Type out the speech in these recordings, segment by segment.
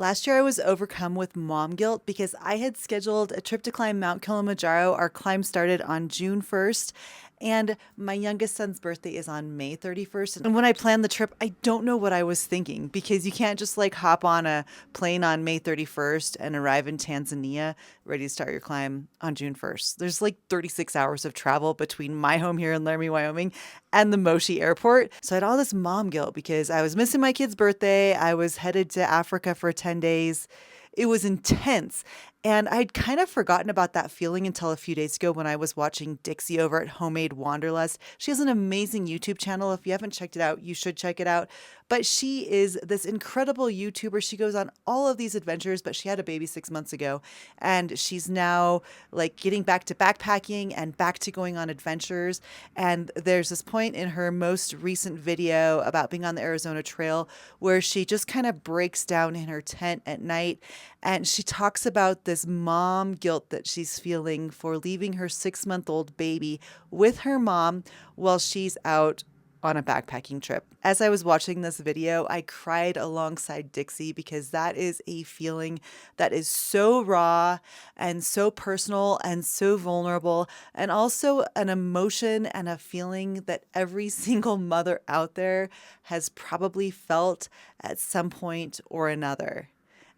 Last year, I was overcome with mom guilt because I had scheduled a trip to climb Mount Kilimanjaro. Our climb started on June 1st, and my youngest son's birthday is on May 31st. And when I planned the trip, I don't know what I was thinking because you can't just like hop on a plane on May 31st and arrive in Tanzania ready to start your climb on June 1st. There's like 36 hours of travel between my home here in Laramie, Wyoming, and the Moshi airport. So I had all this mom guilt because I was missing my kid's birthday. I was headed to Africa for 10 days. It was intense. And I'd kind of forgotten about that feeling until a few days ago when I was watching Dixie over at Homemade Wanderlust. She has an amazing YouTube channel. If you haven't checked it out, you should check it out. But she is this incredible YouTuber. She goes on all of these adventures, but she had a baby 6 months ago. And she's now like getting back to backpacking and back to going on adventures. And there's this point in her most recent video about being on the Arizona Trail where she just kind of breaks down in her tent at night. And she talks about this mom guilt that she's feeling for leaving her 6-month-old baby with her mom while she's out on a backpacking trip. As I was watching this video, I cried alongside Dixie because that is a feeling that is so raw and so personal and so vulnerable, and also an emotion and a feeling that every single mother out there has probably felt at some point or another.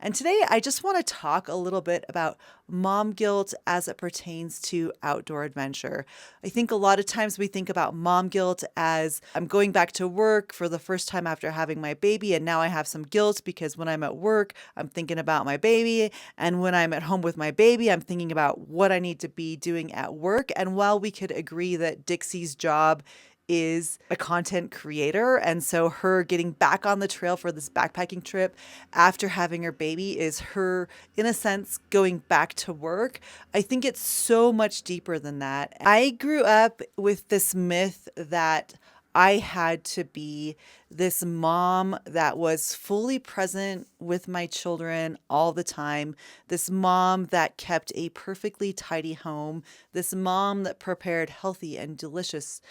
And today I just want to talk a little bit about mom guilt as it pertains to outdoor adventure. I think a lot of times we think about mom guilt as I'm going back to work for the first time after having my baby, and now I have some guilt because when I'm at work, I'm thinking about my baby. And when I'm at home with my baby, I'm thinking about what I need to be doing at work. And while we could agree that Dixie's job is a content creator, and so her getting back on the trail for this backpacking trip after having her baby is her, in a sense, going back to work. I think it's so much deeper than that. I grew up with this myth that I had to be this mom that was fully present with my children all the time, this mom that kept a perfectly tidy home, this mom that prepared healthy and delicious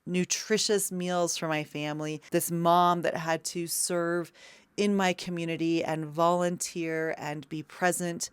nutritious meals for my family, this mom that had to serve in my community and volunteer and be present,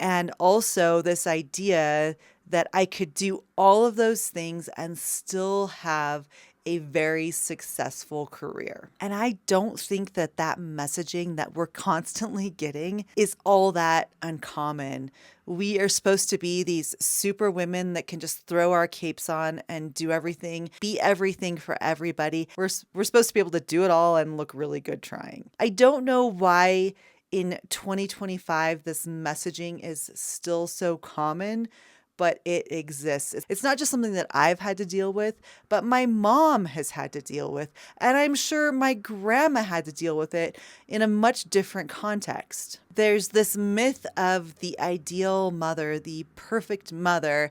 and also this idea that I could do all of those things and still have a very successful career. And I don't think that that messaging that we're constantly getting is all that uncommon. We are supposed to be these super women that can just throw our capes on and do everything, be everything for everybody. We're supposed to be able to do it all and look really good trying. I don't know why in 2025 this messaging is still so common, but it exists. It's not just something that I've had to deal with, but my mom has had to deal with. And I'm sure my grandma had to deal with it in a much different context. There's this myth of the ideal mother, the perfect mother,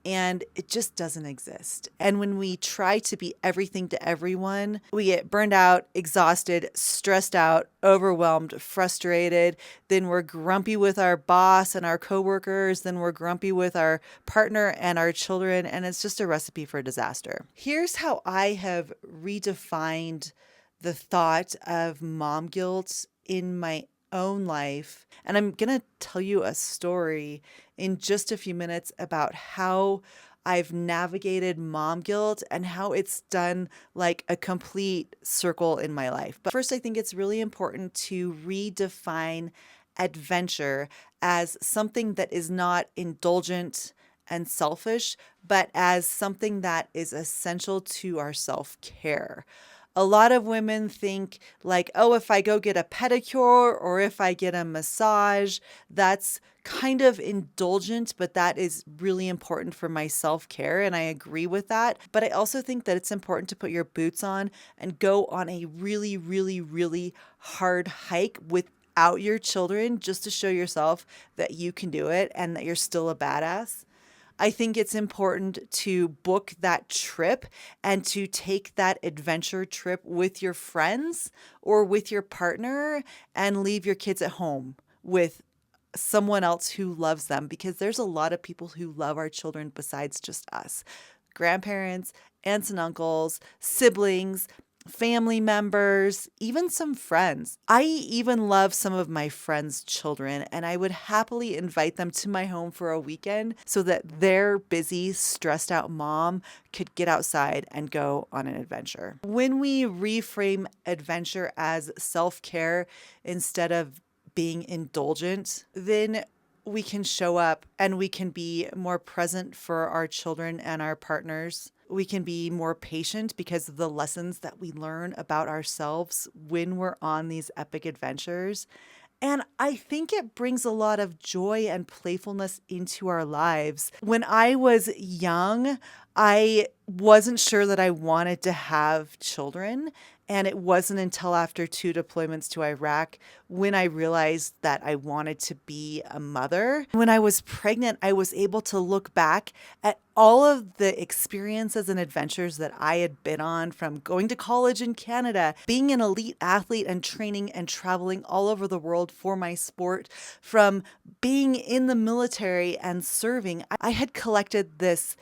and it just doesn't exist. And when we try to be everything to everyone, we get burned out, exhausted, stressed out, overwhelmed, frustrated. Then we're grumpy with our boss and our coworkers. Then we're grumpy with our partner and our children. And it's just a recipe for disaster. Here's how I have redefined the thought of mom guilt in my own life. And I'm going to tell you a story in just a few minutes about how I've navigated mom guilt and how it's done like a complete circle in my life. But first, I think it's really important to redefine adventure as something that is not indulgent and selfish, but as something that is essential to our self-care. A lot of women think like, oh, if I go get a pedicure or if I get a massage, that's kind of indulgent, but that is really important for my self-care. And I agree with that. But I also think that it's important to put your boots on and go on a really, really, really hard hike without your children just to show yourself that you can do it and that you're still a badass. I think it's important to book that trip and to take that adventure trip with your friends or with your partner and leave your kids at home with someone else who loves them, because there's a lot of people who love our children besides just us. Grandparents, aunts and uncles, siblings, family members, even some friends. I even love some of my friends' children, and I would happily invite them to my home for a weekend so that their busy, stressed out mom could get outside and go on an adventure. When we reframe adventure as self-care instead of being indulgent, then we can show up and we can be more present for our children and our partners. We can be more patient because of the lessons that we learn about ourselves when we're on these epic adventures. And I think it brings a lot of joy and playfulness into our lives. When I was young, I wasn't sure that I wanted to have children. And it wasn't until after 2 deployments to Iraq when I realized that I wanted to be a mother. When I was pregnant, I was able to look back at all of the experiences and adventures that I had been on, from going to college in Canada, being an elite athlete and training and traveling all over the world for my sport, from being in the military and serving. I had collected this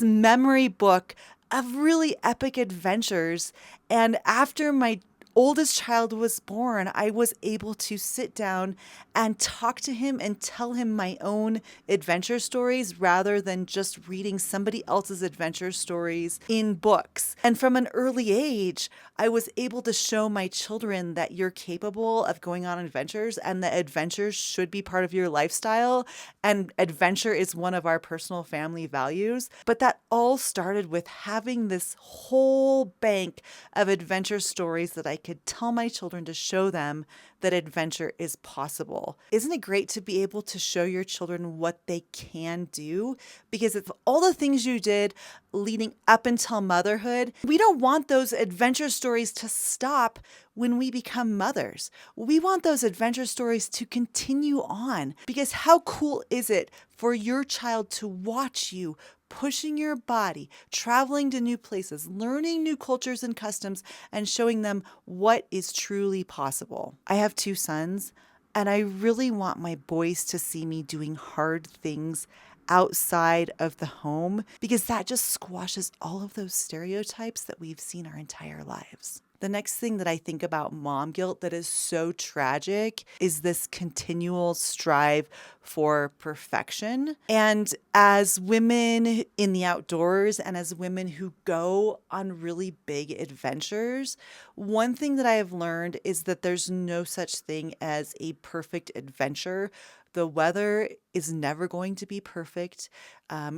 memory book of really epic adventures. And after my oldest child was born, I was able to sit down and talk to him and tell him my own adventure stories rather than just reading somebody else's adventure stories in books. And from an early age, I was able to show my children that you're capable of going on adventures and that adventures should be part of your lifestyle. And adventure is one of our personal family values. But that all started with having this whole bank of adventure stories that I could tell my children to show them that adventure is possible. Isn't it great to be able to show your children what they can do? Because of all the things you did leading up until motherhood, we don't want those adventure stories to stop when we become mothers. We want those adventure stories to continue on, because how cool is it for your child to watch you pushing your body, traveling to new places, learning new cultures and customs, and showing them what is truly possible. I have 2 sons, and I really want my boys to see me doing hard things outside of the home, because that just squashes all of those stereotypes that we've seen our entire lives. The next thing that I think about mom guilt that is so tragic is this continual strive for perfection. And as women in the outdoors and as women who go on really big adventures, one thing that I have learned is that there's no such thing as a perfect adventure. The weather is never going to be perfect.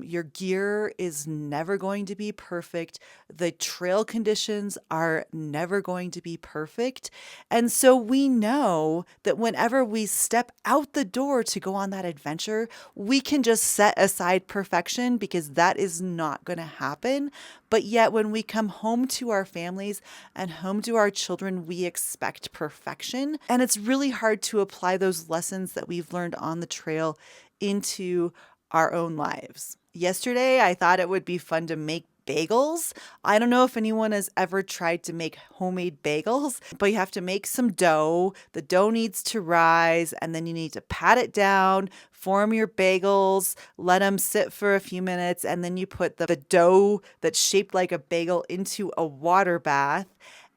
Your gear is never going to be perfect. The trail conditions are never going to be perfect. And so we know that whenever we step out the door to go on that adventure, we can just set aside perfection, because that is not going to happen. But yet when we come home to our families and home to our children, we expect perfection. And it's really hard to apply those lessons that we've learned on the trail into our own lives. Yesterday, I thought it would be fun to make bagels. I don't know if anyone has ever tried to make homemade bagels, but you have to make some dough. The dough needs to rise, and then you need to pat it down, form your bagels, let them sit for a few minutes, and then you put the dough that's shaped like a bagel into a water bath,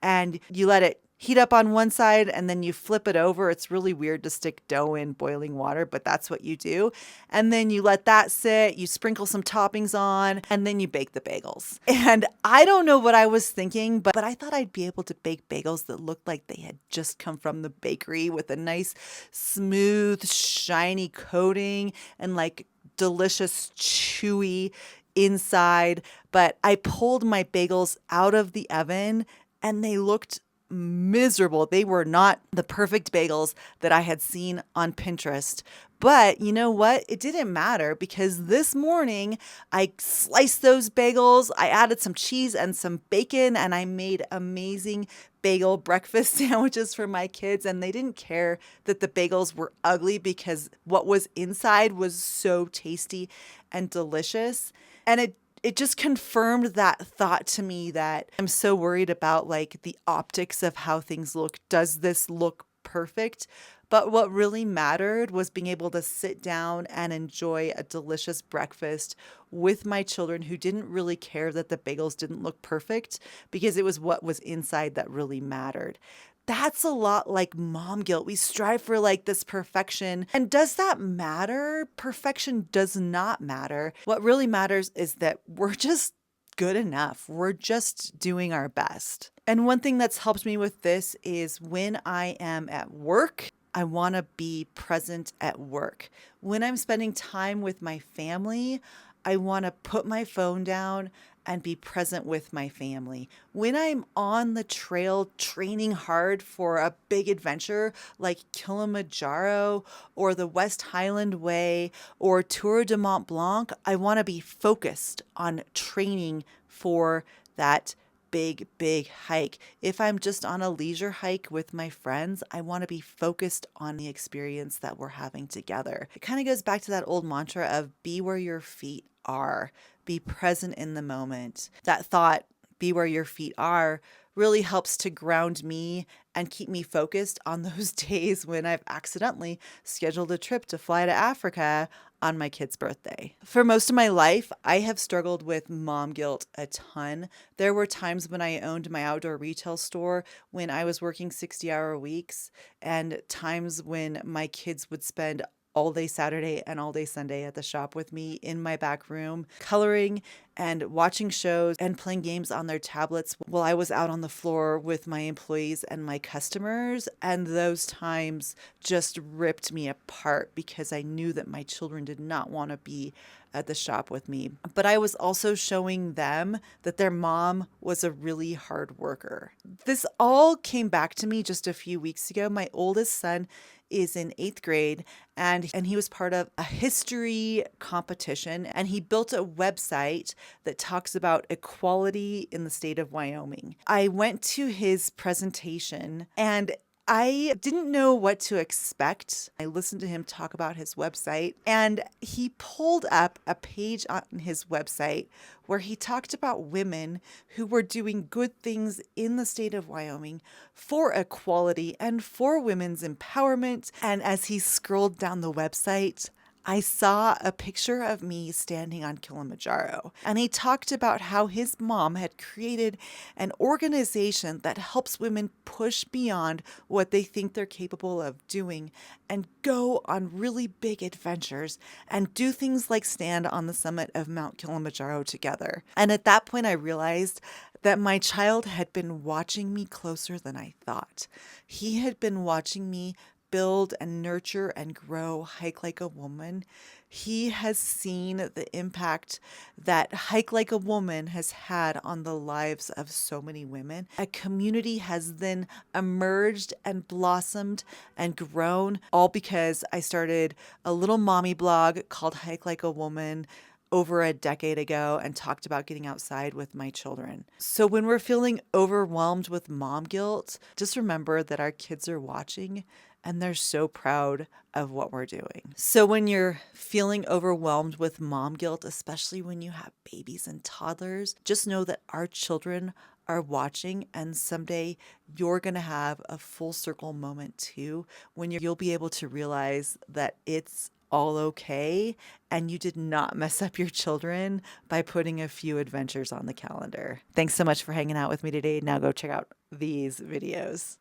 and you let it heat up on one side and then you flip it over. It's really weird to stick dough in boiling water, but that's what you do. And then you let that sit, you sprinkle some toppings on, and then you bake the bagels. And I don't know what I was thinking, but I thought I'd be able to bake bagels that looked like they had just come from the bakery with a nice, smooth, shiny coating and like delicious, chewy inside. But I pulled my bagels out of the oven and they looked miserable. They were not the perfect bagels that I had seen on Pinterest. But you know what? It didn't matter, because this morning I sliced those bagels, I added some cheese and some bacon, and I made amazing bagel breakfast sandwiches for my kids. And they didn't care that the bagels were ugly, because what was inside was so tasty and delicious. And it just confirmed that thought to me that I'm so worried about like the optics of how things look. Does this look perfect? But what really mattered was being able to sit down and enjoy a delicious breakfast with my children who didn't really care that the bagels didn't look perfect because it was what was inside that really mattered. That's a lot like mom guilt. We strive for like this perfection. And does that matter? Perfection does not matter. What really matters is that we're just good enough. We're just doing our best. And one thing that's helped me with this is when I am at work, I want to be present at work. When I'm spending time with my family, I want to put my phone down and be present with my family. When I'm on the trail training hard for a big adventure like Kilimanjaro or the West Highland Way or Tour de Mont Blanc, I want to be focused on training for that big hike. If I'm just on a leisure hike with my friends, I want to be focused on the experience that we're having together. It kind of goes back to that old mantra of be where your feet are, be present in the moment. That thought, be where your feet are, really helps to ground me and keep me focused on those days when I've accidentally scheduled a trip to fly to Africa on my kid's birthday. For most of my life, I have struggled with mom guilt a ton. There were times when I owned my outdoor retail store when I was working 60-hour weeks, and times when my kids would spend all day Saturday and all day Sunday at the shop with me in my back room, coloring and watching shows and playing games on their tablets while I was out on the floor with my employees and my customers. And those times just ripped me apart because I knew that my children did not want to be at the shop with me. But I was also showing them that their mom was a really hard worker. This all came back to me just a few weeks ago. My oldest son is in 8th grade and he was part of a history competition, and he built a website that talks about equality in the state of Wyoming. I went to his presentation and I didn't know what to expect. I listened to him talk about his website, and he pulled up a page on his website where he talked about women who were doing good things in the state of Wyoming for equality and for women's empowerment. And as he scrolled down the website, I saw a picture of me standing on Kilimanjaro, and he talked about how his mom had created an organization that helps women push beyond what they think they're capable of doing and go on really big adventures and do things like stand on the summit of Mount Kilimanjaro together. And at that point, I realized that my child had been watching me closer than I thought. He had been watching me build and nurture and grow Hike Like a Woman. He has seen the impact that Hike Like a Woman has had on the lives of so many women. A community has then emerged and blossomed and grown, all because I started a little mommy blog called Hike Like a Woman over a decade ago and talked about getting outside with my children. So when we're feeling overwhelmed with mom guilt, just remember that our kids are watching and they're so proud of what we're doing. So when you're feeling overwhelmed with mom guilt, especially when you have babies and toddlers, just know that our children are watching, and someday you're going to have a full circle moment too when you'll be able to realize that it's all okay and you did not mess up your children by putting a few adventures on the calendar. Thanks so much for hanging out with me today. Now go check out these videos.